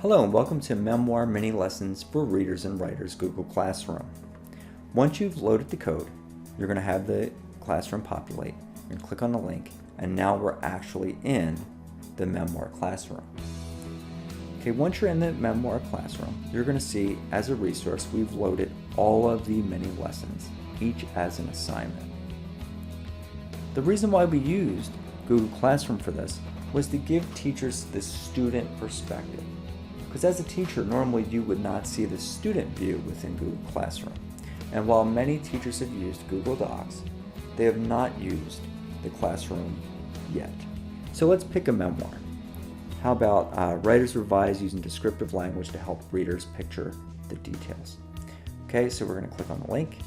Hello and welcome to Memoir Mini Lessons for Readers and Writers Google Classroom. Once you've loaded the code, you're going to have the classroom populate. You're going to click on the link, and now we're actually in the Memoir classroom. Okay, once you're in the Memoir classroom, you're going to see as a resource we've loaded all of the mini lessons, each as an assignment. The reason why we used Google Classroom for this was to give teachers the student perspective. Because as a teacher, normally you would not see the student view within Google Classroom. And while many teachers have used Google Docs, they have not used the classroom yet. So let's pick a memoir. How about Writers Revise using descriptive language to help readers picture the details? Okay, so we're going to click on the link.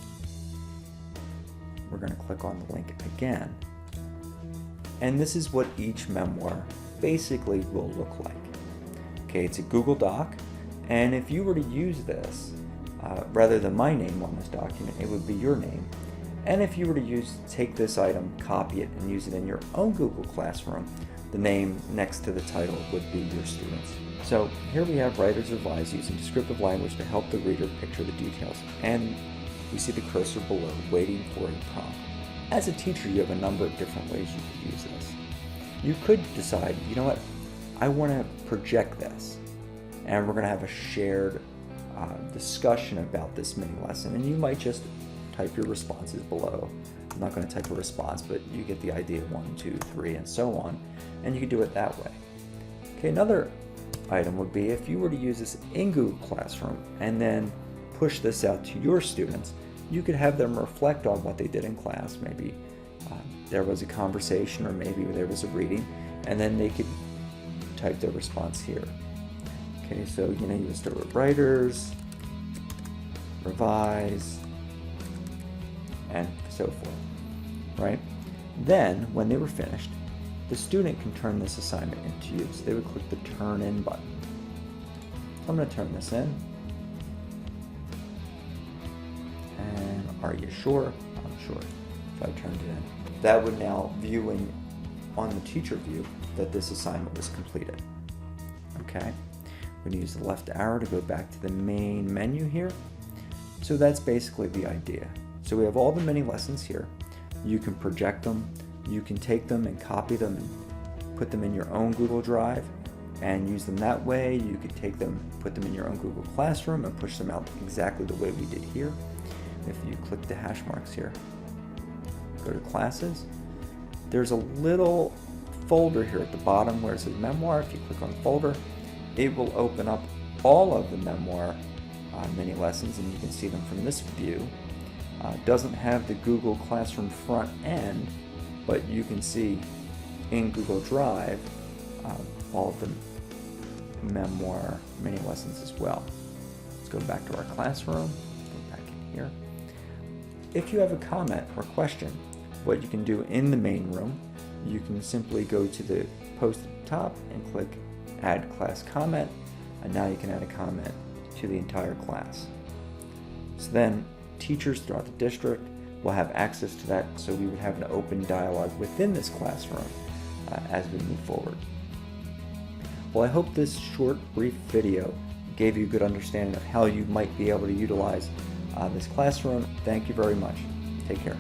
We're going to click on the link again. And this is what each memoir basically will look like. Okay, it's a Google Doc, and if you were to use this, rather than my name on this document, it would be your name. And if you were to take this item, copy it, and use it in your own Google Classroom, the name next to the title would be your students. So here we have Writers Revise using descriptive language to help the reader picture the details, and we see the cursor below, waiting for a prompt. As a teacher, you have a number of different ways you could use this. You could decide, you know what, I want to project this, and we're going to have a shared discussion about this mini lesson, and you might just type your responses below. I'm not going to type a response, but you get the idea, 1, 2, 3, and so on, and you can do it that way. Okay, another item would be if you were to use this in Google Classroom and then push this out to your students, you could have them reflect on what they did in class. Maybe there was a conversation, or maybe there was a reading, and then they could type their response here. Okay, so you would start with Writers, Revise, and so forth, right? Then, when they were finished, the student can turn this assignment into you. So they would click the Turn In button. So I'm going to turn this in. And are you sure? I'm sure. So I turned it in. That would now viewing on the teacher view that this assignment was completed. Okay, we're going to use the left arrow to go back to the main menu here. So that's basically the idea. So we have all the mini lessons here. You can project them, you can take them and copy them and put them in your own Google Drive and use them that way. You could take them, put them in your own Google Classroom and push them out exactly the way we did here. If you click the hash marks here, go to Classes, there's a little folder here at the bottom where it says Memoir. If you click on Folder, it will open up all of the Memoir mini lessons, and you can see them from this view. Doesn't have the Google Classroom front end, but you can see in Google Drive all of the Memoir mini lessons as well. Let's go back to our classroom, go back in here. If you have a comment or question, what you can do in the main room, you can simply go to the post at the top and click Add Class Comment, and now you can add a comment to the entire class. So then teachers throughout the district will have access to that, so we would have an open dialogue within this classroom as we move forward. Well, I hope this short, brief video gave you a good understanding of how you might be able to utilize this classroom. Thank you very much. Take care.